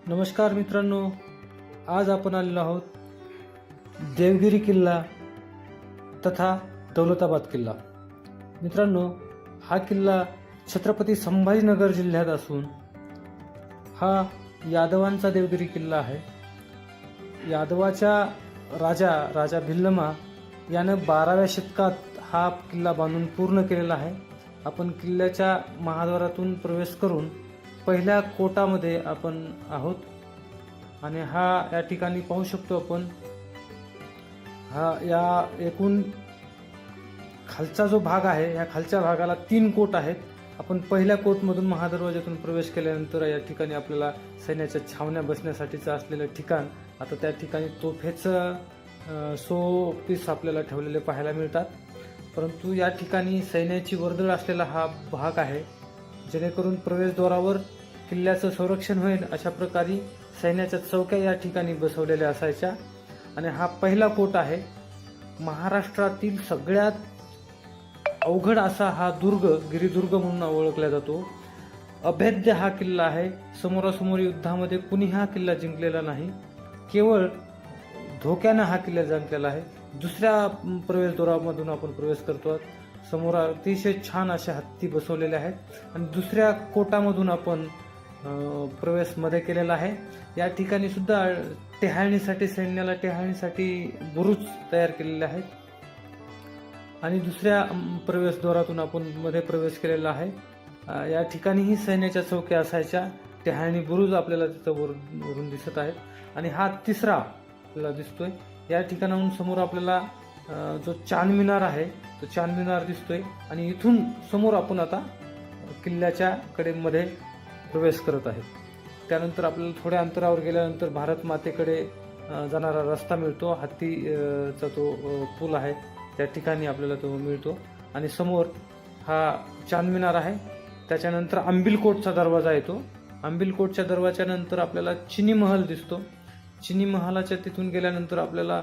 नमस्कार मित्रांनो, आज आपण आलेलो आहोत देवगिरी किल्ला तथा दौलताबाद किल्ला. मित्रांनो, हा किल्ला छत्रपती संभाजीनगर जिल्ह्यात असून हा यादवांचा देवगिरी किल्ला आहे. यादवाच्या राजा भिल्लमा यानं 12व्या शतकात हा किल्ला बांधून पूर्ण केलेला आहे. आपण किल्ल्याच्या महाद्वारातून प्रवेश करून पहिल्या कोटामध्ये आपण आहोत आणि या ठिकाणी पाहू शकतो आपण या एकूण खालचा जो भाग आहे, या खालच्या भागाला 3 कोट आहेत. आपण पहिल्या कोटमधून महादरवाज्यातून प्रवेश केल्यानंतर या ठिकाणी आपल्याला सैन्याच्या छावण्या बसण्यासाठीचं असलेलं ठिकाण, आता त्या ठिकाणी तोफेचं शोपीस आपल्याला ठेवलेले पाहायला मिळतात. परंतु या ठिकाणी सैन्याची वर्दळ असलेला हा भाग आहे, जेणेकरून प्रवेशद्वारावर किल्ल्याचं संरक्षण होईल अशा प्रकारे सैन्याच्या चौक्या या ठिकाणी बसवलेल्या असायच्या. आणि हा पहिला कोट आहे. महाराष्ट्रातील सगळ्यात अवघड असा हा दुर्ग गिरिदुर्ग म्हणून ओळखला जातो. अभेद्य हा किल्ला आहे. समोरासमोर युद्धामध्ये कुणी हा किल्ला जिंकलेला नाही. केवळ धोक्यानं हा किल्ला जिंकलेला आहे. दुसऱ्या प्रवेशद्वारामधून आपण प्रवेश करतो. समोर अतिशय छान असे हत्ती बसवलेले आहेत आणि दुसऱ्या कोटामधून आपण प्रवेश मध्ये केलेला आहे. या ठिकाणी सुद्धा सैन्याला टेहाळणीसाठी बुरुज तयार केलेले आहेत आणि दुसऱ्या प्रवेशद्वारातून आपण मध्ये प्रवेश केलेला आहे. या ठिकाणीही सैन्याच्या चौक्या असायच्या. टेहाळणी बुरुज आपल्याला तिथं वरून दिसत आहेत आणि हा तिसरा आपल्याला दिसतोय. या ठिकाणाहून समोर आपल्याला जो चांदमिनार आहे तो चांदमिनार दिसतोय आणि इथून समोर आपण आता किल्ल्याच्या कडेमध्ये प्रवेश करत आहे. त्यानंतर आपल्याला थोड्या अंतरावर गेल्यानंतर भारत मातेकडे जाणारा रस्ता मिळतो. हत्तीचा तो पूल आहे, त्या ठिकाणी आपल्याला तो मिळतो आणि समोर हा चांदमिनार आहे. त्याच्यानंतर आंबिलकोटचा दरवाजा येतो. आंबिलकोटच्या दरवाजानंतर आपल्याला चिनी महल दिसतो. चिनी महालाच्या तिथून गेल्यानंतर आपल्याला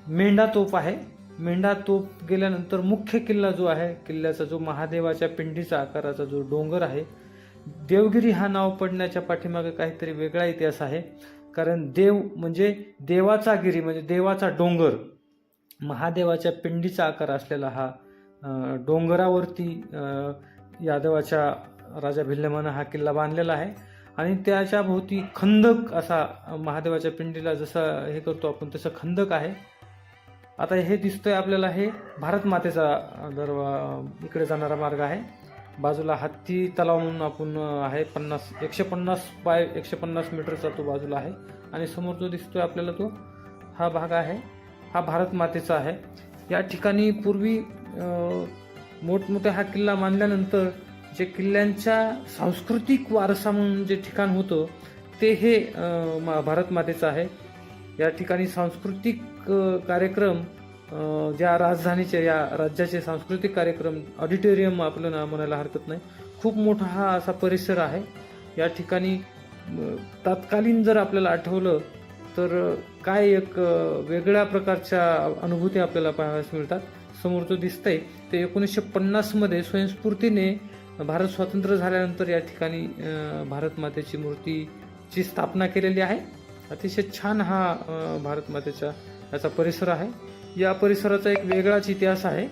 मेंढा तोप आहे. मेंढा तोप गेल्यानंतर मुख्य किल्ला जो आहे, किल्ल्याचा जो महादेवाच्या पिंडीचा आकाराचा जो डोंगर आहे, देवगिरी हा नाव पडण्याच्या पाठीमागे काहीतरी वेगळा इतिहास आहे. कारण देव म्हणजे देवाचा गिरी म्हणजे देवाचा डोंगर, महादेवाच्या पिंडीचा आकार असलेला हा डोंगरावरती यादवाच्या राजा भिल्लमानं हा किल्ला बांधलेला आहे आणि त्याच्या भोवती खंदक असा महादेवाच्या पिंडीला जसं हे करतो आपण तसं खंदक आहे. आता हे दिसतोय आपल्याला, हे भारत मातेचा इकडे जाणारा मार्ग आहे. बाजूला हत्ती तलाव म्हणून आपण आहे, 150 बाय 150 मीटरचा तो बाजूला आहे आणि समोर जो दिसतोय आपल्याला तो हा भाग आहे, हा भारत मातेचा आहे. या ठिकाणी पूर्वी मोठमोठा हा किल्ला बांधल्यानंतर जे किल्ल्यांच्या सांस्कृतिक वारसा म्हणून जे ठिकाण होतं ते हे भारत मातेचं आहे. या ठिकाणी सांस्कृतिक कार्यक्रम, ज्या राजधानीचे या राज्याचे सांस्कृतिक कार्यक्रम, ऑडिटोरियम आपल्याला म्हणायला हरकत नाही, खूप मोठा हा असा परिसर आहे. या ठिकाणी तत्कालीन जर आपल्याला आठवलं तर काय एक वेगळ्या प्रकारच्या अनुभूती आपल्याला पाहायला मिळतात. समोर जो दिसतंय ते 1950 मध्ये स्वयंस्फूर्तीने भारत स्वतंत्र झाल्यानंतर या ठिकाणी भारत मातेची मूर्तीची स्थापना केलेली आहे. अतिशय छान हा भारत मातेचा याचा परिसर आहे. या परिसराचा एक वेगळाच इतिहास आहे.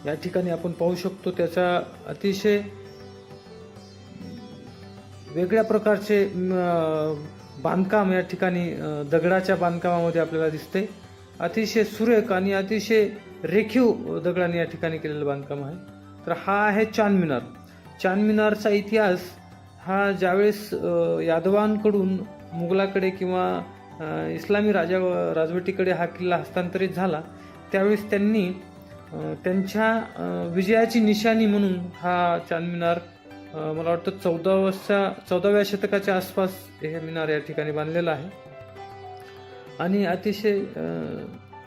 या ठिकाणी आपण पाहू शकतो त्याचा अतिशय वेगळ्या प्रकारचे बांधकाम या ठिकाणी दगडाच्या बांधकामामध्ये आपल्याला दिसते. अतिशय सुरेख आणि अतिशय रेखीव दगडाने या ठिकाणी केलेलं बांधकाम आहे. तर हा आहे चांदमिनार. चांदमिनारचा इतिहास हा ज्यावेळेस यादवांकडून मुघलाकडे किंवा इस्लामी राजवटीकडे हा किल्ला हस्तांतरित झाला, त्यावेळेस त्यांनी त्यांच्या विजयाची निशाणी म्हणून हा चांदमिनार मला वाटतं 14व्या शतकाच्या आसपास हे मिनार या ठिकाणी बांधलेला आहे आणि अतिशय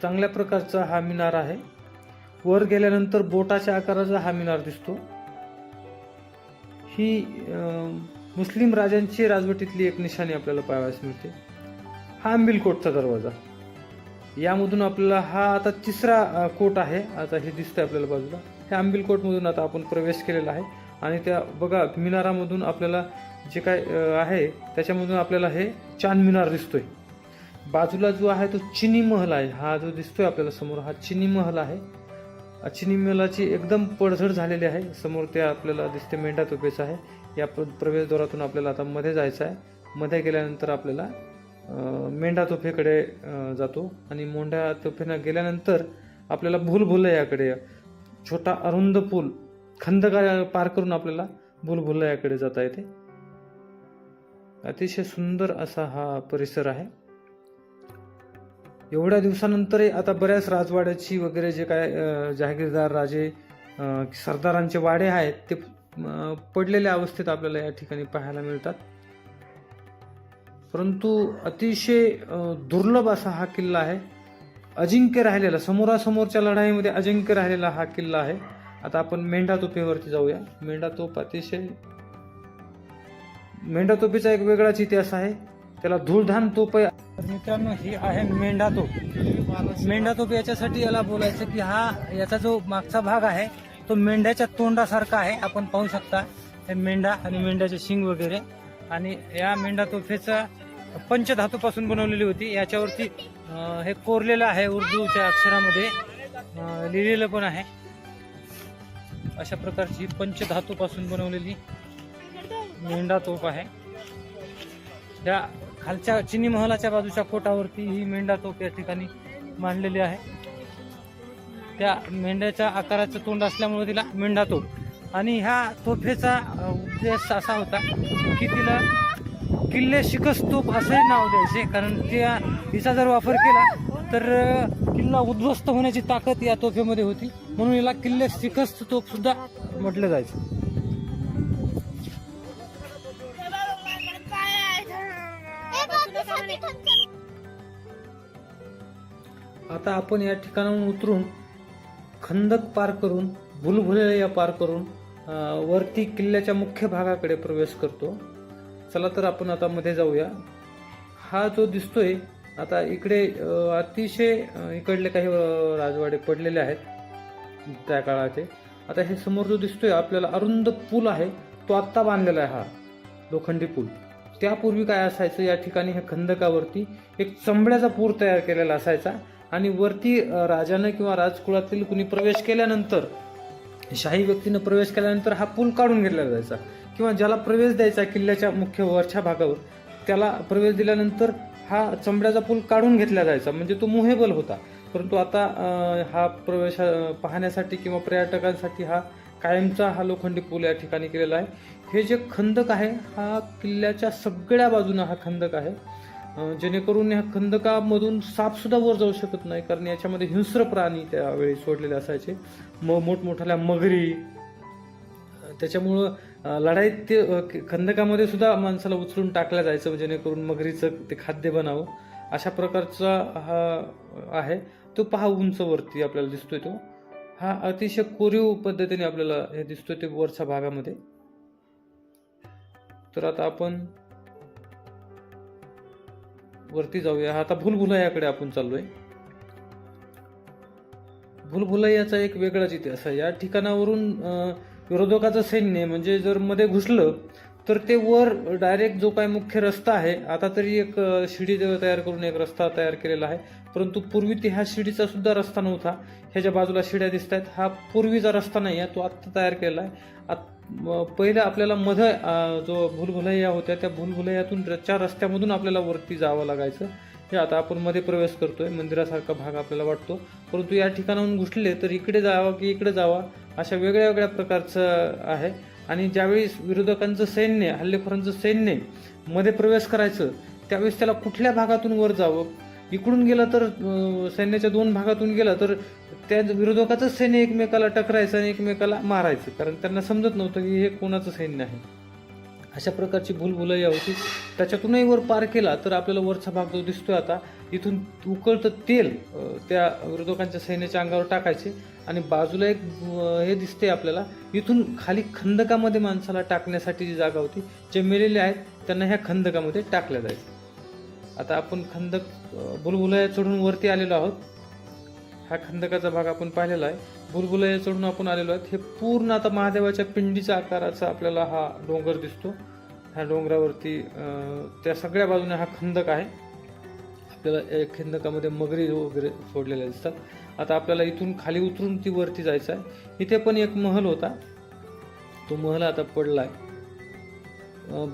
चांगल्या प्रकारचा हा मिनार आहे. वर गेल्यानंतर बोटाच्या आकाराचा हा मिनार दिसतो. ही मुस्लिम राजांची राजवटीतली एक निशाणी आपल्याला पाहावयास मिळते. हा आंबिलकोटचा दरवाजा, यामधून आपल्याला हा आता तिसरा कोट आहे. आता हे दिसतंय आपल्याला बाजूला, ह्या आंबिलकोटमधून आता आपण प्रवेश केलेला आहे आणि त्या बघा मिनारामधून आपल्याला जे काय आहे त्याच्यामधून आपल्याला हे चांद मिनार दिसतोय. बाजूला जो आहे तो चिनी महल आहे. हा जो दिसतोय आपल्याला समोर हा चिनी महल आहे. चिनी महलाची एकदम पडझड झालेली आहे. समोर ते आपल्याला दिसते मेंढा तोफेचं आहे. या प्रवेशद्वारातून आपल्याला आता मध्ये जायचं आहे. मध्ये गेल्यानंतर आपल्याला मेंढा तोफेकडे जातो आणि मेंढा तोफेनं गेल्यानंतर आपल्याला भूलभुलैयाकडे छोटा अरुंद पूल खंदक पार करून आपल्याला भूलभुलैयाकडे जाता येते. अतिशय सुंदर असा हा परिसर आहे. एवढ्या दिवसानंतर आता बऱ्याच राजवाड्याची वगैरे जे काय जहागीरदार राजे सरदारांचे वाडे आहेत ते पडलेल्या अवस्थेत आपल्याला या ठिकाणी पाहायला मिळतात. परंतु अतिशय दुर्लभ असा हा किल्ला आहे. अजिंक्य राहिलेला समोरासमोरच्या लढाईमध्ये अजिंक्य राहिलेला हा किल्ला आहे. आता आपण मेंढा तोफेवरती जाऊया. मेंढा तोफेचा एक वेगळाच इतिहास आहे. त्याला धूळधान तोफ आहे. मित्रांनो ही आहे मेंढा तोफ. मेंढा तोफ याच्यासाठी याला बोलायचं की याचा जो मागचा भाग आहे तो मेंढ्याच्या तोंडासारखा आहे. आपण पाहू शकता हे मेंढा आणि मेंढ्याचे शिंग वगैरे. आणि या मेंढा तोफेचा पंचधातूपासून बनवलेली होती. याच्यावरती हे कोरलेलं आहे, उर्दूच्या अक्षरामध्ये लिहिलेलं पण आहे. अशा प्रकारची पंचधातूपासून बनवलेली मेंढा तोफ आहे. या खालच्या चिनी महलाच्या बाजूच्या कोटावरती ही मेंढा तोफ या ठिकाणी मांडलेली आहे. त्या मेंढ्याच्या आकाराचं तोंड असल्यामुळे तिला मेंढा तोफ. आणि ह्या तोफेचा उद्देश असा होता की तिला किल्ले शिकस्त तोफ असंही नाव द्यायचे, कारण हिचा जर वापर केला तर किल्ला उद्ध्वस्त होण्याची ताकद या तोफेमध्ये होती, म्हणून याला किल्ले शिकस्त तोफ सुद्धा म्हटलं जायचं. आता आपण या ठिकाणाहून उतरून खंदक पार करून भूलभुलैया पार करून वरती किल्ल्याच्या मुख्य भागाकडे प्रवेश करतो. चला तर आपण आता मध्ये जाऊया. हा जो दिसतोय आता इकडे अतिशय इकडले काही राजवाडे पडलेले आहेत त्या काळाचे. आता हे समोर जो दिसतोय आपल्याला अरुंद पूल आहे तो आत्ता बांधलेला आहे. हा लोखंडी पूल. त्यापूर्वी काय असायचं, या ठिकाणी ह्या खंदकावरती एक चंबड्याचा पूर तयार केलेला असायचा आणि वरती राजानं किंवा राजकुळातील कुणी प्रवेश केल्यानंतर, शाही व्यक्तीनं प्रवेश केल्यानंतर हा पूल काढून घेतला जायचा, किंवा ज्याला प्रवेश द्यायचा किल्ल्याच्या मुख्य वरच्या भागावर त्याला प्रवेश दिल्यानंतर हा चंबड्याचा पूल काढून घेतला जायचा, म्हणजे तो मुहेबल होता. परंतु आता हा प्रवेश पाहण्यासाठी किंवा पर्यटकांसाठी हा कायमचा हा लोखंडी पूल या ठिकाणी केलेला आहे. हे जे खंदक आहे हा किल्ल्याच्या सगळ्या बाजूने हा खंदक आहे, जेणेकरून ह्या खंदकामधून साप सुद्धा वर जाऊ शकत नाही, कारण याच्यामध्ये हिंस्र प्राणी त्यावेळी सोडलेले असायचे, मोठमोठ्या मगरी. त्याच्यामुळं लढाईत ते खंदकामध्ये सुद्धा माणसाला उचलून टाकलं जायचं, जेणेकरून मगरीचं ते खाद्य बनावं. अशा प्रकारचा हा आहे. तो पहा उंच वरती आपल्याला दिसतोय तो. हा अतिशय कोरीव पद्धतीने आपल्याला हे दिसतोय ते वरच्या भागामध्ये. तर आता आपण वरती जाऊया. आता भूलभुलैयाकडे आपण चाललोय. भूलभुलैयाचा एक वेगळाच इतिहास आहे. या ठिकाणावरून विरोधकाचं सैन्य म्हणजे जर मध्ये घुसलं तर ते वर डायरेक्ट जो काय मुख्य रस्ता आहे, आता तरी एक शिडी तयार करून एक रस्ता तयार केलेला आहे, परंतु पूर्वी ते ह्या शिडीचा सुद्धा रस्ता नव्हता. ह्याच्या बाजूला शिड्या दिसत आहेत, हा पूर्वीचा रस्ता नाही आहे, तो आत्ता तयार केलेला आहे. पहिला आपल्याला मध्ये जो भूलभुलैया होत्या त्या भूलभुलैयातून 4 रस्त्यामधून आपल्याला वरती जावं लागायचं. हे आता आपण मध्ये प्रवेश करतोय, मंदिरासारखा भाग आपल्याला वाटतो, परंतु या ठिकाणाहून घुसले तर इकडे जावा की इकडे जावा अशा वेगळ्या वेगळ्या प्रकारचं आहे. आणि ज्यावेळेस विरोधकांचं सैन्य, हल्लेखोरांचं सैन्य मध्ये प्रवेश करायचं त्यावेळेस त्याला कुठल्या भागातून वर जावं, इकडून गेलं तर सैन्याच्या 2 भागातून गेलं तर त्या विरोधकाचं सैन्य एकमेकाला टकरायचं आणि एकमेकाला मारायचं, कारण त्यांना समजत नव्हतं की हे कोणाचं सैन्य आहे. अशा प्रकारची भूलभुलैया होती. त्याच्यातूनही वर पार केला तर आपल्याला वरचा भाग जो दिसतोय आता, इथून उकळतं तेल त्या विरोधकांच्या सैन्याच्या अंगावर टाकायचे आणि बाजूला एक हे दिसते आपल्याला, इथून खाली खंदकामध्ये माणसाला टाकण्यासाठी जी जागा होती, जे मेलेले आहेत त्यांना ह्या खंदकामध्ये टाकल्या जायचं. आता आपण खंदक भूलभुलैया चढून वरती आलेलो आहोत. हा खंदकाचा भाग आपण पाहिलेला आहे. भूलभुलैया चढून आपण आलेलो आहोत. हे पूर्ण आता महादेवाच्या पिंडीच्या आकाराचा आपल्याला हा डोंगर दिसतो. ह्या डोंगरावरती त्या सगळ्या बाजूने हा खंदक आहे. आपल्याला या खंदकामध्ये मगरी वगैरे सोडलेल्या दिसतात. आता आपल्याला इथून खाली उतरून ती वरती जायचं आहे. इथे पण एक महल होता, तो महल आता पडला आहे.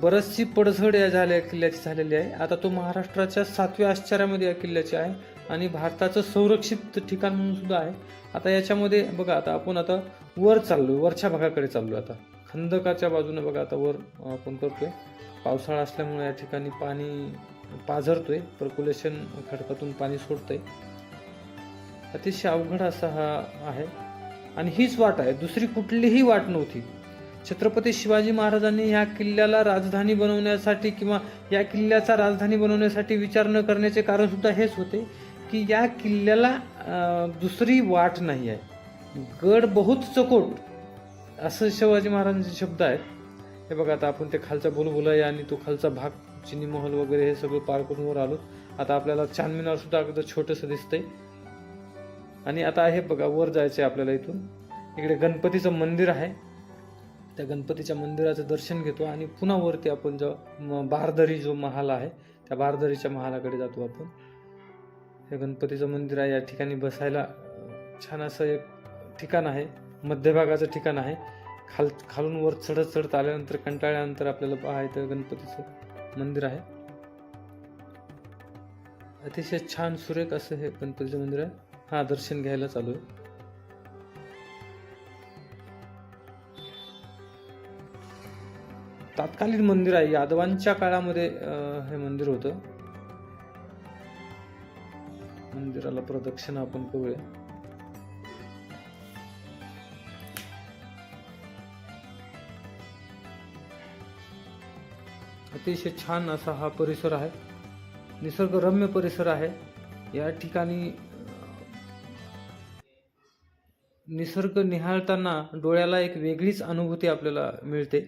बरीचशी पडझड या किल्ल्याची झालेली आहे. आता तो महाराष्ट्राच्या 7व्या आश्चर्यामध्ये या किल्ल्याचे आहे आणि भारताचं संरक्षित ठिकाण म्हणून सुद्धा आहे. आता याच्यामध्ये बघा, आता आपण आता वर चाललोय, वरच्या भागाकडे चाललोय. आता खंदकाच्या बाजूने बघा, आता वर आपण करतोय. पावसाळा असल्यामुळे या ठिकाणी पाणी पाझरतोय, पर्क्युलेशन खडकातून पाणी सोडतंय. अतिशय अवघड असा हा आहे आणि हीच वाट आहे, दुसरी कुठलीही वाट नव्हती. छत्रपती शिवाजी महाराजांनी या किल्ल्याला राजधानी बनवण्यासाठी किंवा या किल्ल्याचा राजधानी बनवण्यासाठी विचार न करण्याचे कारण सुद्धा हेच होते की या किल्ल्याला दुसरी वाट नाही आहे. गड बहुत चकोट, असं शिवाजी महाराजांचे शब्द आहेत. हे बघा, आता आपण ते खालचा बुलबुलैया आणि तो खालचा भाग, चिनी महल वगैरे हे सगळं पार करून वर आलो. आता आपल्याला चांदमिनार सुद्धा अगदी छोटंसं दिसतंय. आणि आता हे बघा, वर जायचंय आपल्याला. इथून इकडे गणपतीचं मंदिर आहे, त्या गणपतीच्या मंदिराचं दर्शन घेतो आणि पुन्हा वरती आपण जो बारदरी जो महाल आहे त्या बारदरीच्या महालाकडे जातो आपण. हे गणपतीचं मंदिर आहे. या ठिकाणी बसायला छान असं एक ठिकाण आहे, मध्यभागाचं ठिकाण आहे. खालून वर चढत आल्यानंतर, कंटाळल्यानंतर आपल्याला पाहायचं गणपतीचं मंदिर आहे. अतिशय छान सुरेख असं हे गणपतीचं मंदिर आहे. हा, दर्शन घ्यायला चालू आहे. तात्कालीन मंदिर आहे, यादवांच्या काळामध्ये हे मंदिर होतं. मंदिराला प्रदक्षिणा आपण करूया. अतिशय छान असा हा परिसर आहे, निसर्गरम्य परिसर आहे. या ठिकाणी निसर्ग निहाळताना डोळ्याला एक वेगळीच अनुभूती आपल्याला मिळते.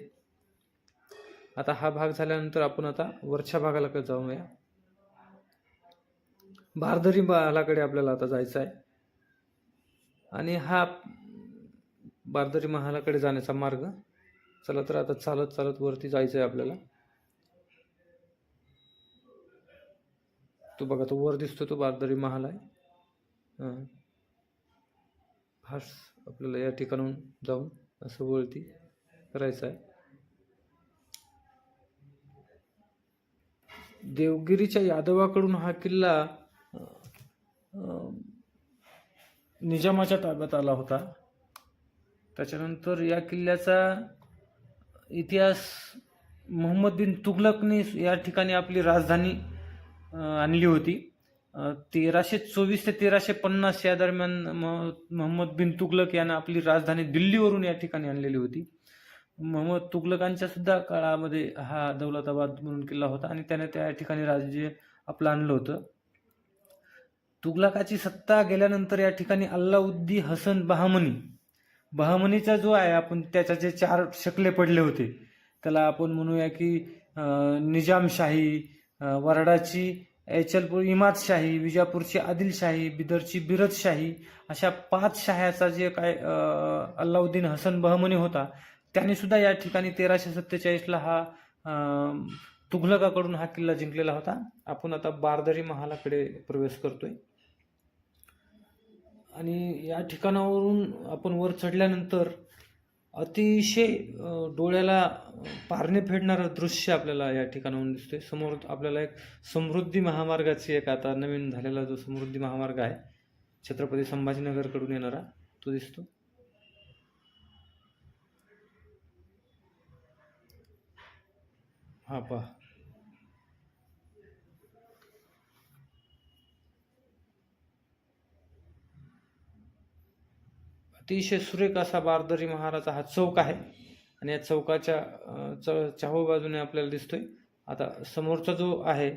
आता हा भाग झाल्यानंतर आपण आता वरच्या भागाला जाऊया. बारदरी महालाकडे आपल्याला आता जायचं आहे आणि हा बारदरी महालाकडे जाण्याचा मार्ग. चला तर आता चालत वरती जायचं आहे आपल्याला. तो बघा, तो वर दिसतो, तो बारदरी महाल आहे. फास आपल्याला या ठिकाणून जाऊन असं वरती करायचं आहे. देवगिरीच्या यादवाकडून हा किल्ला निजामाच्या ताब्यात आला होता. त्याच्यानंतर या किल्ल्याचा इतिहास, मोहम्मद बिन तुघलकने या ठिकाणी आपली राजधानी आणली होती. 1324 ते 1350 या दरम्यान मोहम्मद बिन तुघलक यानं आपली राजधानी दिल्लीवरून या ठिकाणी आणलेली होती. मोहम्मद तुघलकांच्या सुद्धा काळामध्ये हा दौलताबाद म्हणून किल्ला होता आणि त्याने त्या ठिकाणी राज्य आपलं आणलं होतं. तुघलकाची सत्ता गेल्यानंतर या ठिकाणी अल्लाउद्दीन हसन बहामनीचा जो आहे, आपण त्याच्या जे 4 शकले पडले होते त्याला आपण म्हणूया की निजामशाही, वरडाची ऐचलपूर इमादशाही, विजापूरची आदिलशाही, बिदरची बिरदशाही, अशा 5 शाह्याचा जे काय अल्लाउद्दीन हसन बहमनी होता त्याने सुद्धा या ठिकाणी 1347ला हा तुघलकाकडून हा किल्ला जिंकलेला होता. आपण आता बारदरी महालाकडे प्रवेश करतोय आणि या ठिकाणावरून आपण वर चढल्यानंतर अतिशय डोळ्याला पारणे फेडणारं दृश्य आपल्याला या ठिकाणाहून दिसतंय. समोर आपल्याला एक समृद्धी महामार्गाची एक आता नवीन झालेला जो समृद्धी महामार्ग आहे छत्रपती संभाजीनगरकडून येणारा, तो दिसतो. हा पहा, अतिशय सुरेख असा बारदरी महालाचा हा चौक आहे आणि या चौकाच्या चाहू बाजूने आपल्याला दिसतोय. आता समोरचा जो आहे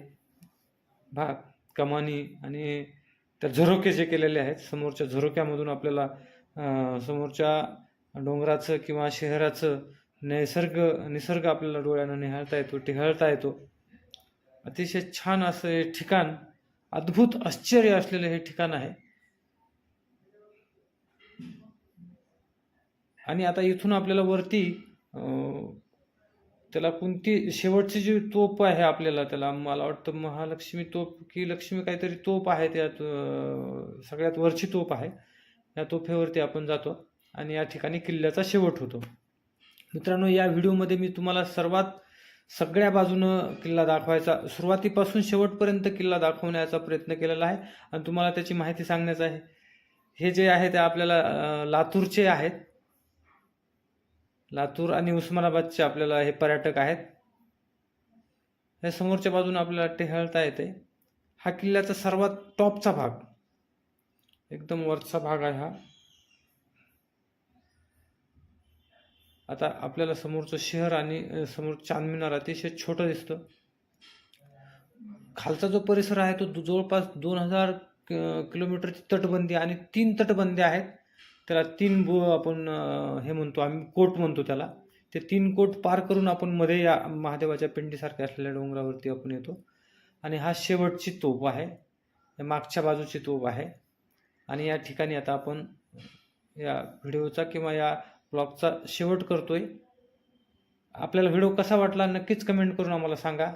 भाग, कमानी आणि त्या झरोके जे केलेले आहेत, समोरच्या झरोक्यामधून आपल्याला समोरच्या डोंगराचं किंवा शहराचं निसर्ग आपल्याला डोळ्यानं निहाळता येतो, टिहाळता येतो. अतिशय छान असं हे ठिकाण, अद्भुत आश्चर्य असलेलं हे ठिकाण आहे. आणि आता इथून आपल्याला वरती त्याला कोणती शेवटची जी तोफ आहे आपल्याला, त्याला मला वाटतं महालक्ष्मी तोफ की लक्ष्मी काहीतरी तोफ आहे, त्यात सगळ्यात वरची तोफ आहे. या तोफेवरती आपण जातो आणि या ठिकाणी किल्ल्याचा शेवट होतो. मित्रांनो, या व्हिडिओमध्ये मी तुम्हाला सगळ्या बाजूनं किल्ला दाखवायचा, सुरुवातीपासून शेवटपर्यंत किल्ला दाखवण्याचा प्रयत्न केलेला आहे आणि तुम्हाला त्याची माहिती सांगण्याचं आहे. हे जे आहे ते आपल्याला लातूरचे आहेत. लातूर आणि उस्मानाबादचे आपल्याला हे पर्यटक आहेत. हे समोरच्या बाजूने आपल्याला टेहळता येते. हा किल्ल्याचा सर्वात टॉपचा भाग, एकदम वरचा भाग आहे हा. आता आपल्याला समोरचं शहर आणि समोर चांदमिनार अतिशय छोटं दिसतं. खालचा जो परिसर आहे तो जवळपास 2000 किलोमीटरची तटबंदी आणि 3 तटबंदी आहेत. त्याला 3 आपण हे म्हणतो, आम्ही कोट म्हणतो त्याला. ते 3 कोट पार करून आपण मध्ये या महादेवाच्या पिंडीसारख्या असलेल्या डोंगरावरती आपण येतो. आणि हा शेवटची तोफ आहे, मागच्या बाजूची तोफ आहे. आणि या ठिकाणी आता आपण या व्हिडिओचा किंवा या ब्लॉगचा शेवट करतोय. आपल्याला व्हिडिओ कसा वाटला नक्कीच कमेंट करून आम्हाला सांगा.